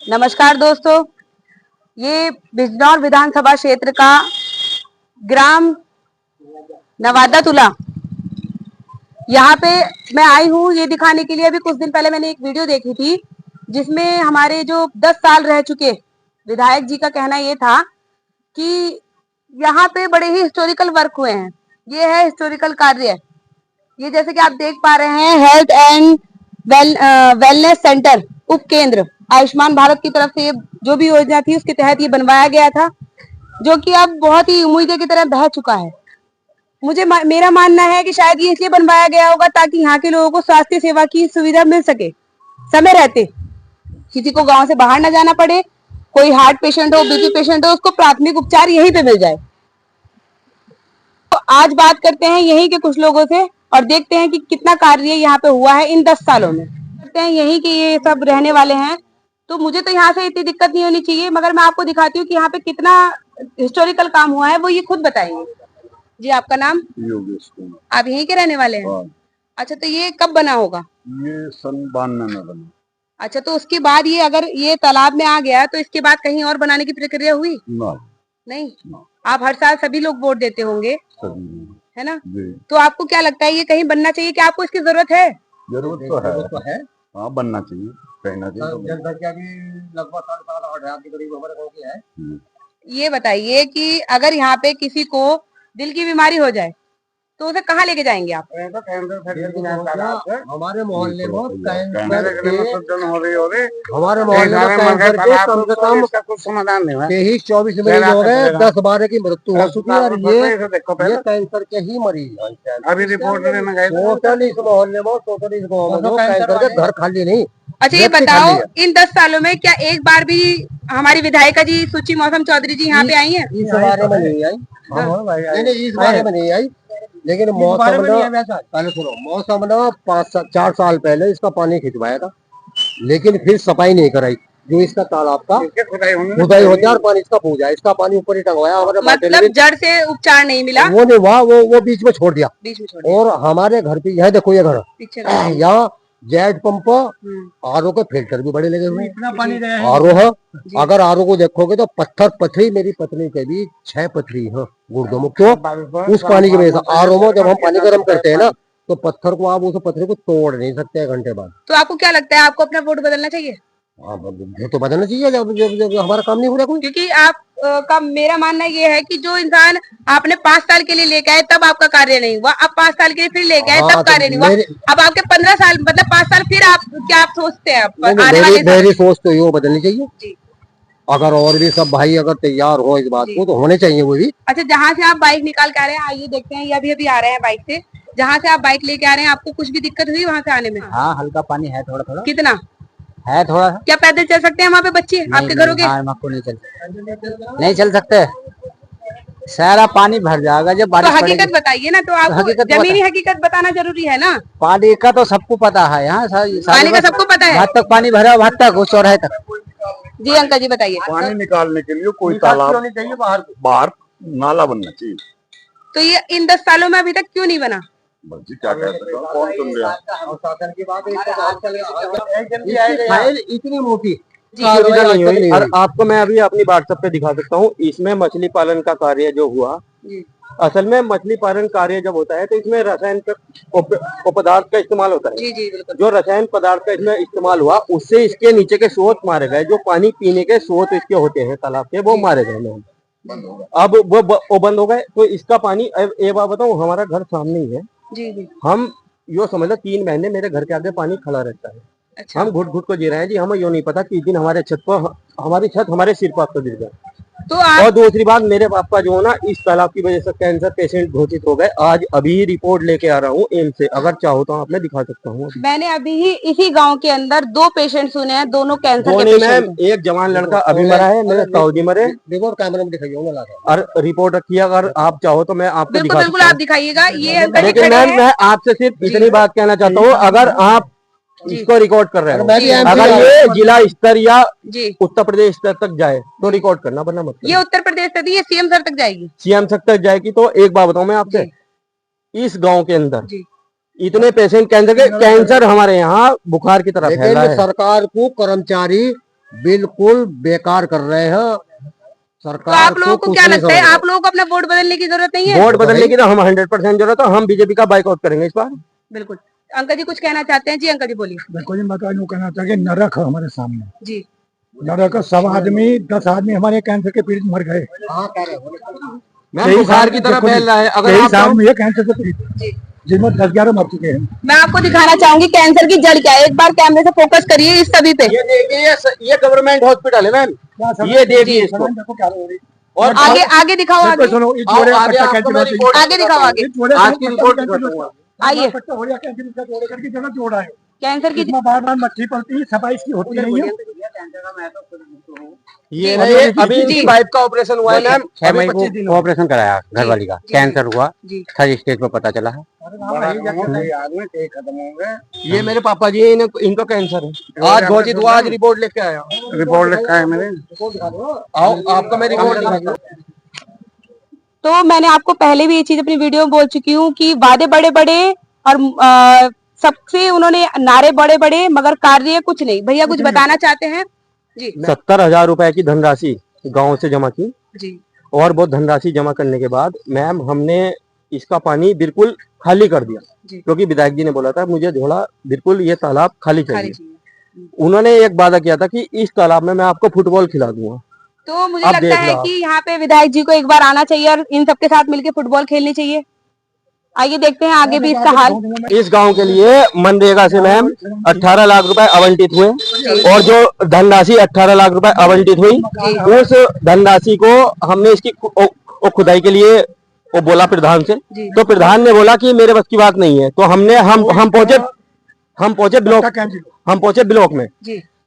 नमस्कार दोस्तों, ये बिजनौर विधानसभा क्षेत्र का ग्राम नवादा तुला, यहाँ पे मैं आई हूँ ये दिखाने के लिए। अभी कुछ दिन पहले मैंने एक वीडियो देखी थी जिसमें हमारे जो 10 साल रह चुके विधायक जी का कहना ये था कि यहाँ पे बड़े ही हिस्टोरिकल वर्क हुए हैं। ये है हिस्टोरिकल कार्य। ये जैसे कि आप देख पा रहे हैं, हेल्थ एंड वेलनेस सेंटर उप केंद्र आयुष्मान भारत की तरफ से जो भी योजना थी उसके तहत ये बनवाया गया था, जो कि अब बहुत ही उम्मीद की तरह बह चुका है। मेरा मानना है कि शायद ये इसलिए बनवाया गया होगा ताकि यहाँ के लोगों को स्वास्थ्य सेवा की सुविधा मिल सके, समय रहते किसी को गांव से बाहर न जाना पड़े। कोई हार्ट पेशेंट हो, बीपी पेशेंट हो, उसको प्राथमिक उपचार यहीं पे मिल जाए। तो आज बात करते हैं यहीं के कुछ लोगों से और देखते हैं कि कितना कार्य यहाँ पे हुआ है इन 10 सालों में। करते हैं यहीं के ये सब रहने वाले हैं, तो मुझे तो यहाँ से इतनी दिक्कत नहीं होनी चाहिए, मगर मैं आपको दिखाती हूँ कि यहाँ पे कितना हिस्टोरिकल काम हुआ है, वो ये खुद बताएंगे। जी, आपका नाम? योगेश कुमार। आप यहीं के रहने वाले हैं? अच्छा, तो ये कब बना होगा? ये सन 92 में बना। अच्छा, तो उसके बाद ये अगर ये तालाब में आ गया तो इसके बाद कहीं और बनाने की प्रक्रिया हुई? नहीं। आप हर साल सभी लोग वोट देते होंगे, है ना? तो आपको क्या लगता है ये कहीं बनना चाहिए? क्या आपको इसकी जरूरत है? जरूरत तो है। हाँ, बनना चाहिए, कहना चाहिए। जनसंख्या भी लगभग 7.5 के करीब हमारे गाँव की है। ये बताइए कि अगर यहाँ पे किसी को दिल की बीमारी हो जाए तो उसे कहाँ लेके जाएंगे आप? हमारे मोहल्ले में कम से कम कुछ समाधान नहीं है। 23-24 मरीज हो गए, 10-12 की मृत्यु हो चुकी है और ये कैंसर के ही मरीज। अभी रिपोर्ट लेने गए टोटल इस मोहल्ले में, टोटल इस गाँव में कैंसर के घर खाली नहीं। अच्छा, ये बताओ इन 10 सालों में क्या एक बार भी हमारी विधायिका जी सुची मौसम चौधरी जी यहाँ पे आई हैं? इस बारे में नहीं आई। नहीं, इस बारे में नहीं आई, लेकिन मौसम पहले सुनो, मौसम ना 4 साल पहले इसका पानी खिंचवाया था, लेकिन फिर सफाई नहीं कराई। जो इसका तालाब का खुदाई होती है और पानी इसका पूजा, इसका पानी ऊपर ही टंगवाया। मतलब जड़ से उपचार नहीं मिला, वो नहीं हुआ, वो बीच में छोड़ दिया। और हमारे घर पे यह देखो, ये घर यहाँ जेट पंप, आरओ के फिल्टर भी बड़े लगे हुए, इतना पानी आरओ है। अगर आरओ को देखोगे तो पत्थर पथरी, मेरी पत्नी के भी 6 पथरी है गुर्दों में। क्यों? उस पानी की वजह से। आरओ में जब हम पानी गर्म करते हैं ना तो पत्थर को आप उस पत्थर को तोड़ नहीं सकते 1 घंटे बाद। तो आपको क्या लगता है, आपको अपना वोट बदलना चाहिए? तो बदलना चाहिए जब हमारा काम नहीं हो रहा कोई। क्योंकि आप का मेरा मानना ये है कि जो इंसान आपने 5 साल के लिए लेके आए तब आपका कार्य नहीं हुआ, अब 5 साल के लिए फिर लेके आए तब कार्य नहीं हुआ, अब आपके 15 साल मतलब 5 साल फिर आप क्या आप सोचते हैं? मेरी सोच तो ये बदलनी चाहिए। अगर और भी सब भाई अगर तैयार हो इस बात को तो होने चाहिए वो भी। अच्छा, जहाँ से आप बाइक निकाल के आ रहे हैं, आइए देखते हैं, ये अभी आ रहे हैं बाइक से। जहाँ से आप बाइक लेके आ रहे हैं, आपको कुछ भी दिक्कत हुई वहाँ से आने में? हाँ, हल्का पानी है, थोड़ा थोड़ा। कितना है? थोड़ा। क्या पैदल चल सकते हैं वहाँ पे बच्चे आपके घरों के? आपको नहीं चल सकते, सारा पानी भर जाएगा जब बारिश पड़ेगी। हकीकत बताइए ना, तो आपको जमीनी हकीकत बताना जरूरी है ना। पानी का तो सबको पता है, यहाँ पानी का सबको पता है। वहाँ तक पानी भरा, वहाँ तक उस चौराहे तक। जी अंकल जी बताइए। पानी निकालने के लिए कोई तालाब चाहिए, बाहर नाला बनना चाहिए। तो ये इन 10 सालों में अभी तक क्यों नहीं बना? जी क्या कह सकते हैं, कौन सुन रहा? इतनी मोटी नहीं हुई। और आपको मैं अभी अपनी व्हाट्सएप पे दिखा सकता हूँ। इसमें मछली पालन का कार्य जो हुआ, असल में मछली पालन कार्य जब होता है तो इसमें रसायन पदार्थ का इस्तेमाल होता है। जी जी बिल्कुल। जो रसायन पदार्थ का इसमें इस्तेमाल हुआ उससे इसके नीचे के स्रोत मारे गए, जो पानी पीने के स्रोत इसके होते हैं तालाब के, वो मारे गए। अब वो बंद हो गए। तो इसका पानी, एक बात बताऊँ, हमारा घर सामने ही है। जी। हम यो समझ लो 3 महीने मेरे घर के आगे पानी खड़ा रहता है। अच्छा। हम घुट घुट को जी रहे हैं जी। हमें यो नहीं पता कि इस दिन हमारे छत पर, हमारी छत हमारे सिर पर गिर गया। तो और दूसरी बात, मेरे पापा जो है ना इस तालाब की वजह से कैंसर पेशेंट घोषित हो गए। आज अभी रिपोर्ट लेके आ रहा हूँ एम्स से, अगर चाहो तो आप मैं दिखा सकता हूँ। मैंने अभी ही इसी गांव के अंदर 2 पेशेंट सुने हैं, दोनों कैंसर के पेशेंट हैं। एक जवान लड़का अभी मरा है, मेरे ताऊजी मरे। देखो कैमरे में दिखाइए और रिपोर्ट रखी है, अगर आप चाहो तो मैं आपको दिखा बिल्कुल आप दिखाइएगा। ये लेकिन मैं आपसे सिर्फ इतनी बात कहना चाहता हूँ, अगर आप इसको रिकॉर्ड कर रहे हैं, अगर ये जिला स्तर या उत्तर प्रदेश स्तर तक जाए तो रिकॉर्ड करना, वरना मत। ये उत्तर प्रदेश तक, ये सीएम सर तक जाएगी। सीएम तक जाएगी। तो एक बात बताऊं मैं आपसे, इस गांव के अंदर इतने पेशेंट कैंसर हमारे यहाँ बुखार की तरह फैला है। सरकार को कर्मचारी बिल्कुल बेकार कर रहे हैं तो सरकार। आप लोगों को क्या लगता है, आप लोगों को अपना वोट बदलने की जरूरत नहीं है? वोट बदलने की तो हम 100% जरूरत है। हम बीजेपी का बाइकआउट करेंगे इस बार। बिल्कुल। अंकल जी कुछ कहना चाहते हैं? जी अंकल जी बोलिए। देखो जी, मैं तो यूँ कहना चाहता कि नरक है हमारे सामने। जी। नरक, 10 आदमी हमारे कैंसर के पीड़ित मर गए। बुखार की तरह फैल रहा है। अगर आप साल में कैंसर से पीड़ित, जिसमें 10-11 मर चुके हैं। मैं आपको दिखाना चाहूंगी कैंसर की जड़ क्या है। एक बार कैमरे से फोकस करिए इस सभी पे। ये देखिए, ये गवर्नमेंट हॉस्पिटल है मैम, ये देखिए इसको। देखो क्या हो रही है। और आगे दिखाओ, आगे सुनो, आगे आपको मैं रिपोर्ट आगे दिखाओ, आगे आज की रिपोर्ट दिखाऊंगा। आइए। जोड़ा है कैंसर की इसमें बार-बार मच्छी पड़ती है, सफाई इसकी होती नहीं है। ये ना, ये अभी इनकी पाइप का ऑपरेशन हुआ है मैम। 6 मई को ऑपरेशन कराया घरवाली का, कैंसर हुआ, थर्ड स्टेज पे पता चला है। खत्म हो गए। ये मेरे पापा जी हैं, इनको कैंसर है। आज घोषित हुआ, आज रिपोर्ट लेके आया। रिपोर्ट लिखा है मैंने। आओ आपको मैं रिपोर्ट दिखाऊंगा। तो मैंने आपको पहले भी ये चीज अपनी वीडियो में बोल चुकी हूँ कि वादे बड़े बड़े और सबसे उन्होंने नारे बड़े बड़े मगर कार्य कुछ नहीं। भैया कुछ बताना चाहते हैं? जी। 70,000 रुपए की धनराशि गांव से जमा की जी। और वो धनराशि जमा करने के बाद मैम हमने इसका पानी बिल्कुल खाली कर दिया, क्योंकि विधायक जी ने बोला था मुझे थोड़ा बिल्कुल ये तालाब खाली चाहिए। उन्होंने एक वादा किया था कि इस तालाब में मैं आपको फुटबॉल खिला दूंगा। तो मुझे लगता है कि यहाँ पे विधायक जी को एक बार आना चाहिए और इन सबके साथ मिलकर फुटबॉल खेलनी चाहिए। आइए देखते हैं आगे भी इसका हाल। इस गांव के लिए मनरेगा से मैम 18 लाख रुपए आवंटित हुए और जो धनराशि 18 लाख रुपए आवंटित हुई, उस धनराशि को हमने इसकी खुदाई के लिए वो बोला प्रधान से, तो प्रधान ने बोला कि मेरे बस की बात नहीं है। तो हमने हम पहुंचे ब्लॉक में।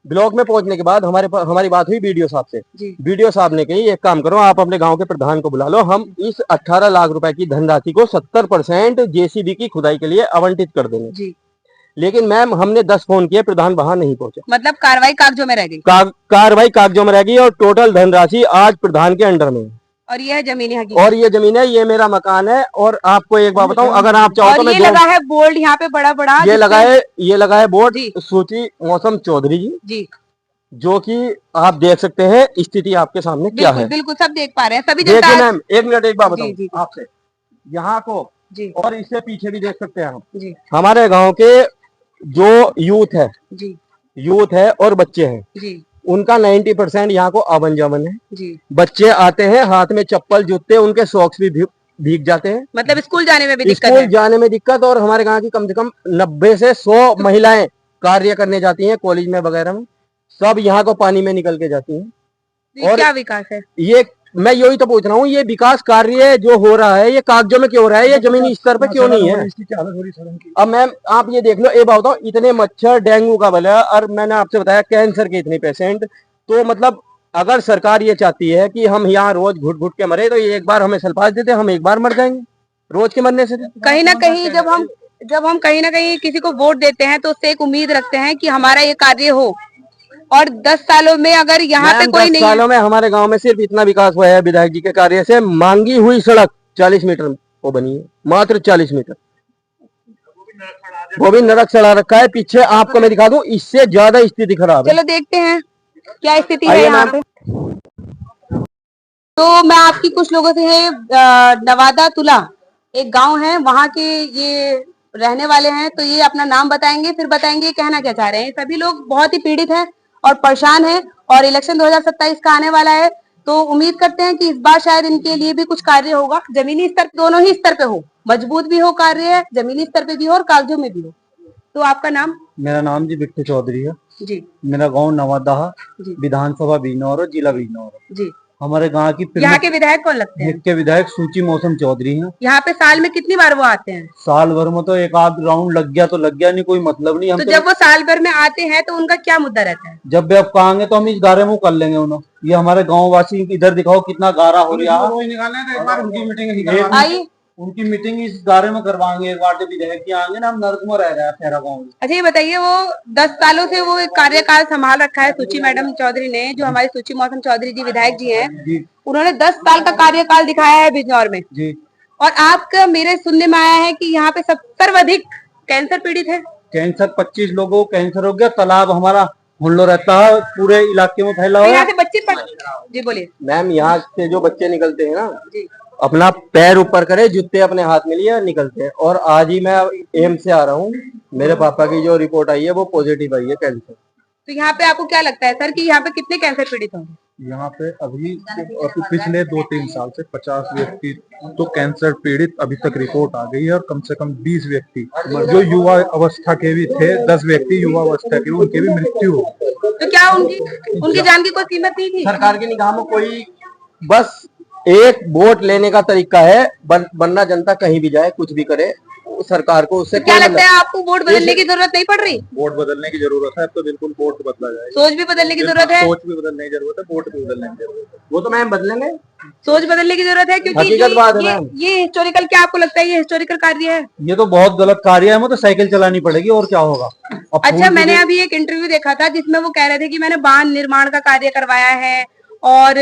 ब्लॉक में पहुंचने के बाद हमारी बात हुई बीडीओ साहब से। बीडीओ साहब ने कही एक काम करो, आप अपने गांव के प्रधान को बुला लो, हम इस 18 लाख रुपए की धनराशि को 70% जेसीबी की खुदाई के लिए आवंटित कर देंगे। लेकिन मैम हमने 10 फोन किए, प्रधान वहां नहीं पहुंचे। मतलब कार्रवाई कागजों में रह गई। कार्रवाई कागजों में रह गई और टोटल धनराशि आज प्रधान के अंडर में है। और ये है जमीन है, और ये जमीन है, ये मेरा मकान है। और आपको एक बात बताऊं, अगर आप चाहो तो मैं लगा है बोर्ड यहाँ पे बड़ा बड़ा, ये लगा है बोर्ड सूची मौसम चौधरी जी, जो कि आप देख सकते हैं स्थिति आपके सामने क्या है। बिल्कुल सब देख पा रहे हैं, सभी देखिए मैम। एक मिनट एक बात बताऊं आपसे, यहाँ को और इससे पीछे भी देख सकते हैं हम। हमारे गाँव के जो यूथ है और बच्चे हैं, उनका 90% यहाँ को आवन जावन है। बच्चे आते हैं हाथ में चप्पल जूते, उनके सॉक्स भी भीग जाते हैं। मतलब स्कूल जाने में भी दिक्कत है। स्कूल जाने में दिक्कत। और हमारे गांव की कम से कम 90 से 100 महिलाएं कार्य करने जाती हैं कॉलेज में वगैरह में, सब यहाँ को पानी में निकल के जाती हैं। और क्या विकास है ये, मैं यही तो पूछ रहा हूँ, ये विकास कार्य जो हो रहा है ये कागजों में क्यों हो रहा है, ये जमीनी स्तर पे क्यों नहीं है? अब मैम आप ये देख लो, ये बात बताओ, इतने मच्छर, डेंगू का बला, और मैंने आपसे बताया कैंसर के इतने पेशेंट। तो मतलब अगर सरकार ये चाहती है कि हम यहाँ रोज घुट घुट के मरे, तो ये एक बार हमें सल्फास देते, हम एक बार मर जाएंगे रोज के मरने से। कहीं ना कहीं जब हम कहीं ना कहीं किसी को वोट देते हैं तो उससे एक उम्मीद रखते हैं कि हमारा ये कार्य हो। और 10 सालों में अगर यहाँ पे कोई नहीं, 10 सालों में हमारे गांव में सिर्फ इतना विकास हुआ है विधायक जी के कार्य से। मांगी हुई सड़क 40 मीटर वो बनी है, मात्र 40 मीटर, वो भी नरक चढ़ा रखा है। पीछे आपको मैं दिखा दूं, इससे ज्यादा स्थिति खराब है। चलो देखते हैं क्या स्थिति है यहाँ पे। तो मैं आपकी कुछ लोगों से है, नवादा तुला एक गांव है, वहाँ के ये रहने वाले हैं। तो ये अपना नाम बताएंगे, फिर बताएंगे कहना क्या चाह रहे हैं। सभी लोग बहुत ही पीड़ित हैं और परेशान हैं, और इलेक्शन 2027 का आने वाला है, तो उम्मीद करते हैं कि इस बार शायद इनके लिए भी कुछ कार्य होगा। जमीनी स्तर, दोनों ही स्तर पे हो, मजबूत भी हो कार्य, जमीनी स्तर पे भी हो और कागजों में भी हो। तो आपका नाम? मेरा नाम जी बिट्टू चौधरी है जी। मेरा गांव नवादा है, विधानसभा बीजनौर, जिला बीजनौर जी। हमारे गांव की यहाँ के विधायक कौन लगते हैं? के विधायक सूची मौसम चौधरी हैं। यहाँ पे साल में कितनी बार वो आते हैं? साल भर में तो एक आध राउंड लग गया तो लग गया, नहीं कोई मतलब नहीं। हम तो जब वो साल भर में आते हैं तो उनका क्या मुद्दा रहता है? जब भी आप कहेंगे तो हम इस गारे में कर लेंगे उन्होंने। ये हमारे गाँव वासी इधर दिखाओ कितना गारा हो रहा है। आइए उनकी मीटिंग इस गारे में करवाएंगे, एक बार विधायक आएंगे ना, हम नर्क में रह रहे हैं तेरा गाँव। अच्छा ये बताइए, वो 10 सालों से वो कार्यकाल संभाल रखा है सूची मैडम चौधरी ने, जो हमारी सूची मौसम चौधरी जी विधायक जी हैं, उन्होंने 10 साल का कार्यकाल दिखाया है बिजनौर में जी। और आपका मेरे सुनने में आया है कि यहाँ पे 70 अधिक कैंसर पीड़ित है। कैंसर 25 लोगों को कैंसर हो गया। तालाब हमारा हुल्लो रहता है, पूरे इलाके में फैला हुआ यहाँ है। से बच्चे जी बोलिए मैम यहाँ से जो बच्चे निकलते हैं ना, अपना पैर ऊपर करे, जूते अपने हाथ में लिए निकलते हैं। और आज ही मैं एम्स से आ रहा हूँ, मेरे पापा की जो रिपोर्ट आई है वो पॉजिटिव आई है कैंसर। तो यहाँ पे आपको क्या लगता है सर कि यहाँ पे कितने कैंसर पीड़ित होंगे? यहाँ पे अभी पिछले 2-3 साल से 50 व्यक्ति तो कैंसर पीड़ित अभी तक रिपोर्ट आ गई है, और कम से कम 20 व्यक्ति जो युवा अवस्था के भी थे, 10 व्यक्ति युवा अवस्था के, उनकी भी मृत्यु हो गई। तो क्या उनकी जान की कोई कीमत नहीं थी? सरकार की निगाह में कोई बस एक वोट लेने का तरीका है, वरना जनता कहीं भी जाए कुछ भी करे, सरकार को उससे क्या लगता है आपको वोट बदलने की जरूरत नहीं पड़ रही? वोट बदलने की जरूरत है, अब तो बिल्कुल वोट बदला जाए। सोच भी बदलने की जरूरत है, सोच भी बदलने की जरूरत है, वोट भी बदलने की जरूरत है। वो तो मैम बदलेंगे, सोच बदलने की जरूरत है, क्योंकि हकीकत बात है मैम। ये हिस्टोरिकल, क्या आपको लगता है ये हिस्टोरिकल कार्य है? ये तो बहुत गलत कार्य है, तो साइकिल चलानी पड़ेगी और क्या होगा। अच्छा, मैंने अभी एक इंटरव्यू देखा था जिसमें वो कह रहे थे कि मैंने बांध निर्माण का कार्य करवाया है और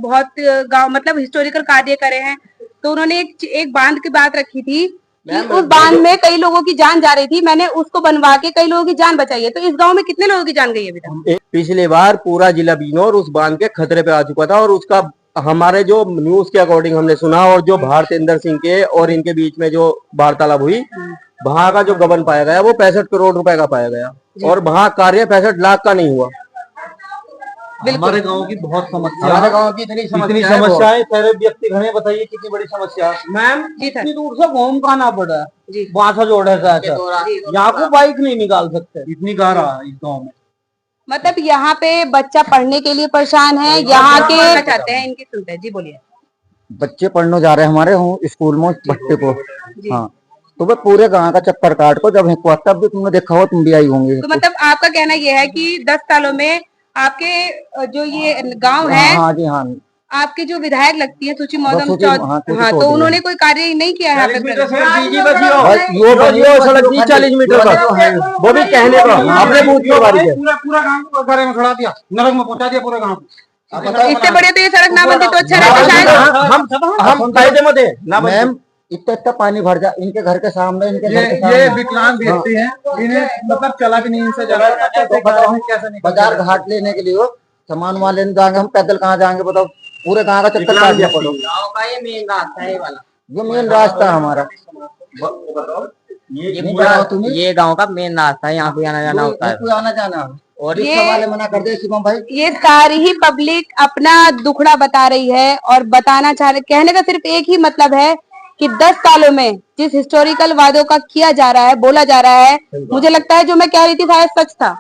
बहुत गांव मतलब हिस्टोरिकल कार्य करे हैं। तो उन्होंने एक बांध की बात रखी थी कि उस बांध में कई लोगों की जान जा रही थी, मैंने उसको बनवा के कई लोगों की जान बचाई है। तो इस गांव में कितने लोगों की जान गई है अभी तक? पिछली बार पूरा जिला बिजनौर उस बांध के खतरे पे आ चुका था, और उसका हमारे जो न्यूज के अकॉर्डिंग हमने सुना, और जो भारतेंद्र सिंह के और इनके बीच में जो वार्तालाप हुई, वहां का जो गबन पाया गया वो 65 करोड़ रुपए का पाया गया, और वहां कार्य 65 लाख का नहीं हुआ। हमारे गांव की बहुत समस्या, हमारे गांव की इतनी समस्या है, सारे व्यक्ति घने बताइए कितनी बड़ी समस्या है। मैम इतनी दूर से घूम का आना पड़ा है, बांसा जोड़ है, यहाँ को बाइक नहीं निकाल सकते, इतनी गारा इस गाँव में। मतलब यहाँ पे बच्चा पढ़ने के लिए परेशान है, यहाँ के चाहते हैं इनकी सुनते हैं। जी बोलिए। बच्चे पढ़ने जा रहे हैं हमारे स्कूल में भट्टे को, हाँ, तो वह पूरे गांव का चक्कर काट को जब तब भी तुमने देखा हो, तुम भी आई होंगे। तो मतलब आपका कहना यह है कि 10 सालों में आपके जो ये गांव है, हाँ जी, हाँ, आपके जो विधायक लगती है सुची मौदम हाँ, तो उन्होंने कोई कार्य नहीं किया है यहाँ पे? 40 मीटर का, वो भी कहने का अपने बूथ के बारे में पूरा गांव को घरे में खड़ा दिया, नरक में पहुंचा दिया पूरे गांव को। इससे बड़े तो ये सड़क ना बनती तो अच्छा रहता शायद। हम फायदे में थे ना मैम, इतना पानी भर जा इनके घर के सामने, इनके घर के ये सामने विकलांग व्यक्ति हैं, इन्हें मतलब चला भी नहीं इनसे जगह, कैसे नहीं बाजार घाट लेने के लिए हो, सामान वहाँ लेने जाएंगे, हम पैदल कहाँ जाएंगे बताओ, पूरे गांव का चक्कर काट दिया पड़ो। गांव का ये मेन रास्ता है, ये वाला ये मेन रास्ता हमारा, ये गांव का मेन रास्ता है, यहाँ पे आना जाना होता है, आना जाना। और ये वाले मना कर दे शिवम भाई, ये सारी ही पब्लिक अपना दुखड़ा बता रही है और बताना चाह रहे, कहने का सिर्फ एक ही मतलब है कि 10 सालों में जिस हिस्टोरिकल वादों का किया जा रहा है, बोला जा रहा है, मुझे लगता है जो मैं कह रही थी शायद सच था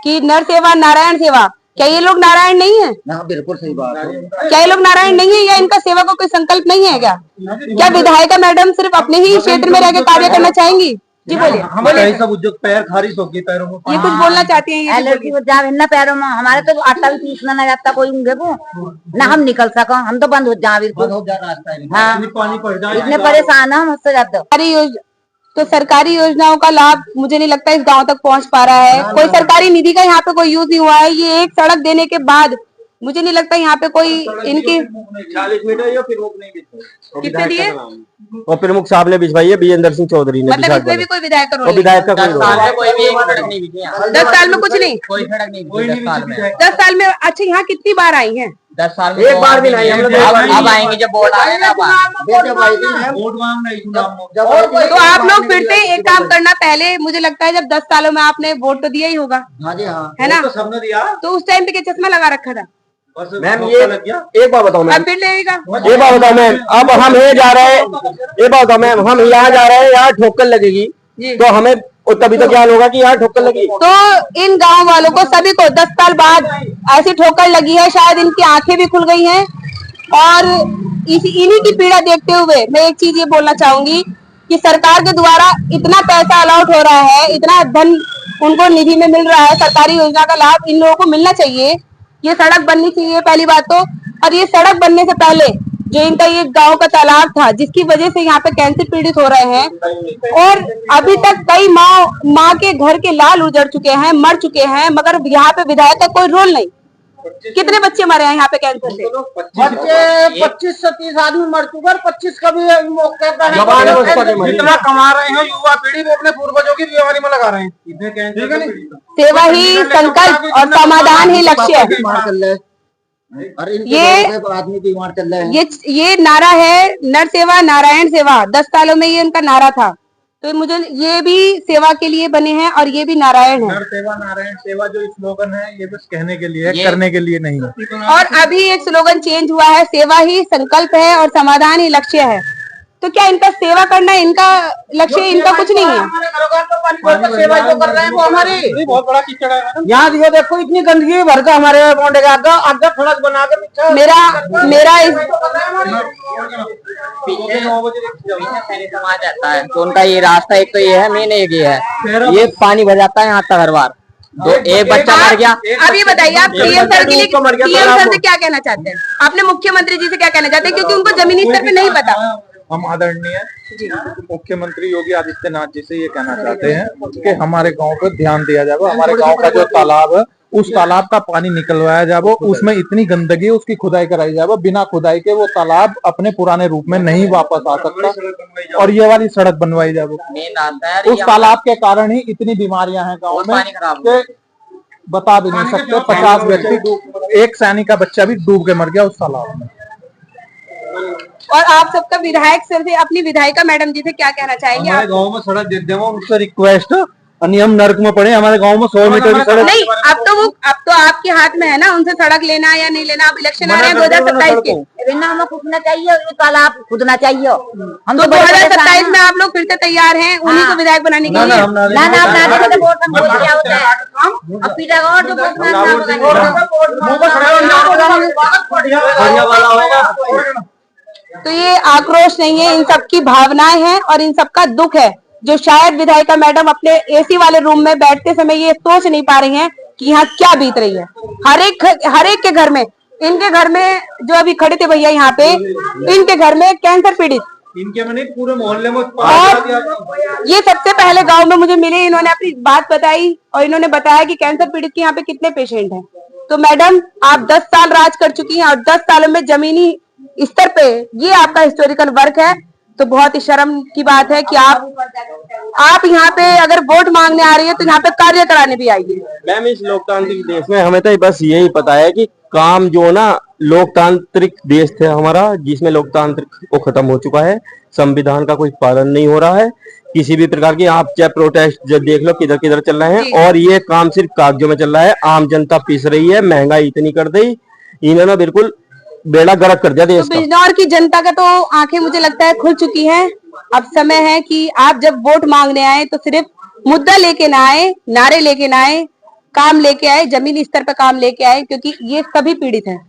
कि नर सेवा नारायण सेवा। क्या ये लोग नारायण नहीं है? बिल्कुल सही बात है। क्या ये लोग नारायण नहीं है, या इनका सेवा का कोई संकल्प नहीं है? क्या विधायिका मैडम सिर्फ अपने ही क्षेत्र में रह के कार्य करना चाहेंगी? जी बोलिए। हमारे सब उद्योग पैर खारिज होगी, पैरों में ये कुछ बोलना चाहती हैं? ये लड़की को जा ना पैरों में, हमारे तो आटा भी पीसना ना जाता कोई उंगे को, ना हम निकल सका, हम तो बंद हो जा बिल्कुल। हाँ, पानी पड़ जाए, इतने परेशान है हम उससे जाते। तो सरकारी योजनाओं का लाभ मुझे नहीं लगता इस गांव तक पहुंच पा रहा है। कोई सरकारी निधि का यहाँ पे कोई यूज नहीं हुआ है। ये एक सड़क देने के बाद मुझे नहीं लगता यहाँ पे कोई इनकी 40 मीटर या प्रमुख नहीं कितने दिए, और प्रमुख साहब ने भिजवाई है, बीजेंद्र सिंह चौधरी ने। मतलब इसमें भी कोई विधायक का रोल नहीं? विधायक का कोई रोल नहीं। कोई भी एक सड़क नहीं बिकी यहाँ, 10 साल में कुछ नहीं, कोई सड़क नहीं बिकी 10 साल में। 10 साल में। अच्छा, यहाँ कितनी बार आई हैं? 10 साल में एक बार भी नहीं, हम लोग अब आएंगे जब वोट आएगा। तो आप लोग फिर से एक काम करना, पहले मुझे लगता है जब 10 सालों में आपने वोट तो दिया ही होगा, है ना? तो उस टाइम पे क्या चश्मा लगा रखा था? मैम ये एक बात बताओ मैम, अब फिर लेगा। एक बात बताओ मैम, अब हम ये जा रहे हैं, एक बात बताओ मैम, हम यहाँ जा रहे हैं, यहाँ ठोकर लगेगी तो हमें तभी तो ज्ञान होगा कि यहाँ ठोकर लगी। तो इन गांव वालों को सभी को 10 साल बाद ऐसी ठोकर लगी है, शायद इनकी आंखें भी खुल गई हैं। और इन्हीं की पीड़ा देखते हुए मैं एक चीज ये बोलना चाहूंगी कि सरकार के द्वारा इतना पैसा अलाउट हो रहा है, इतना धन उनको निधि में मिल रहा है, सरकारी योजना का लाभ इन लोगों को मिलना चाहिए। ये सड़क बननी चाहिए पहली बात तो, और ये सड़क बनने से पहले जो इनका ये गांव का तालाब था जिसकी वजह से यहाँ पे कैंसर पीड़ित हो रहे हैं, और अभी तक कई माँ के घर के लाल उजड़ चुके हैं, मर चुके हैं, मगर यहाँ पे विधायक का कोई रोल नहीं। कितने बच्चे मरे हैं यहाँ पे कैंसर से? बच्चे 25 से 30 आदमी मर चुके हैं, 25 का भी मौके पर जितना कमा रहे हैं युवा पीढ़ी वो अपने पूर्वजों की बीमारी में लगा रहे हैं। सेवा ही संकल्प और समाधान ही लक्ष्य है। आदमी बीमार चल रहे हैं। ये नारा है, नर सेवा नारायण सेवा। 10 सालों में ये उनका नारा था, तो मुझे ये भी सेवा के लिए बने हैं और ये भी नारायण है। नर सेवा नारायण सेवा जो स्लोगन है ये बस कहने के लिए है, करने के लिए नहीं है। और अभी एक स्लोगन चेंज हुआ है, सेवा ही संकल्प है और समाधान ही लक्ष्य है। तो क्या इनका सेवा करना इनका लक्ष्य, इनका कुछ नहीं है? सेवा जो कर रहे हैं वो हमारी बहुत बड़ा कीचड़ है। यहाँ दियो, देखो इतनी गंदगी भर का हमारे मोहल्ले का आगे सड़क बना के पीछे मेरा इस समाज आता है तो उनका ये रास्ता एक तो ये है, मेन एक ये है, ये पानी भर जाता है यहाँ तक हर बार। तो एक बच्चा मर गया। अब ये बताइए, आप पीएम सर के लिए पीएम सर से क्या कहना चाहते हैं? आपने मुख्यमंत्री जी से क्या कहना चाहते हैं, क्योंकि उनको जमीनी स्तर पे नहीं पता? हम आदरणीय मुख्यमंत्री योगी आदित्यनाथ जी से ये कहना चाहते हैं कि हमारे गांव पर ध्यान दिया जाए। हमारे गांव का जो तालाब है उस तालाब का पानी निकलवाया जाए, उसमें इतनी गंदगी है उसकी खुदाई कराई जाए। बिना खुदाई के वो तालाब अपने पुराने रूप में नहीं वापस आ सकता और ये वाली सड़क बनवाई जाए। उस तालाब के कारण ही इतनी बीमारियां हैं गाँव में, बता भी नहीं सकते। 50 व्यक्ति, एक सैनिक का बच्चा भी डूब के मर गया उस तालाब में। और आप सबका विधायक सर से, अपनी विधायिका मैडम जी से क्या कहना चाहेंगे? हमारे गांव में सड़क दे देंगे, उनसे रिक्वेस्ट, हम नर्क में पड़े। हमारे गांव में 100 मीटर की सड़क नहीं, अब तो आपके हाथ में है ना उनसे सड़क लेना या नहीं लेना। अब इलेक्शन आ रहे हैं 2027 के, हमें खुदना चाहिए, तालाब खुदना चाहिए। हम तो 2027 में आप लोग फिर से तैयार हैं उन्हीं को विधायक बनाने के लिए? तो ये आक्रोश नहीं है, इन सबकी भावनाएं हैं और इन सबका दुख है, जो शायद विधायिका मैडम अपने एसी वाले रूम में बैठते समय ये सोच नहीं पा रही हैं कि यहाँ क्या बीत रही है। हर एक के घर में, इनके घर में जो अभी खड़े थे भैया यहाँ पे, इनके घर में कैंसर पीड़ित, इनके मैंने पूरे मोहल्ले में। और ये सबसे पहले गांव में मुझे मिले, इन्होंने अपनी बात बताई और इन्होंने बताया कि कैंसर पीड़ित के यहाँ पे कितने पेशेंट हैं। तो मैडम, आप 10 साल राज कर चुकी हैं और 10 सालों में जमीनी स्तर पे ये आपका हिस्टोरिकल वर्क है। तो बहुत ही शर्म की बात है कि आप यहाँ पे अगर वोट मांगने आ रही है तो यहाँ पे कार्य कराने भी आइए। मैम, इस लोकतांत्रिक देश में हमें तो बस यही पता है कि काम जो ना, लोकतांत्रिक देश थे हमारा, जिसमें लोकतांत्रिक को खत्म हो चुका है। संविधान का कोई पालन नहीं हो रहा है किसी भी प्रकार की। आप चाहे प्रोटेस्ट जब देख लो किधर किधर चल रहे हैं, और ये काम सिर्फ कागजों में चल रहा है। आम जनता पिस रही है, महंगाई इतनी कर दी इन्होंने, बिल्कुल बेड़ा गर्क कर दिया देश का। बिजनौर की जनता का तो आंखें मुझे लगता है खुल चुकी हैं। अब समय है कि आप जब वोट मांगने आए तो सिर्फ मुद्दा लेके ना आए, नारे लेके ना आए, काम लेके आए, जमीनी स्तर पर काम लेके आए, क्योंकि ये सभी पीड़ित हैं।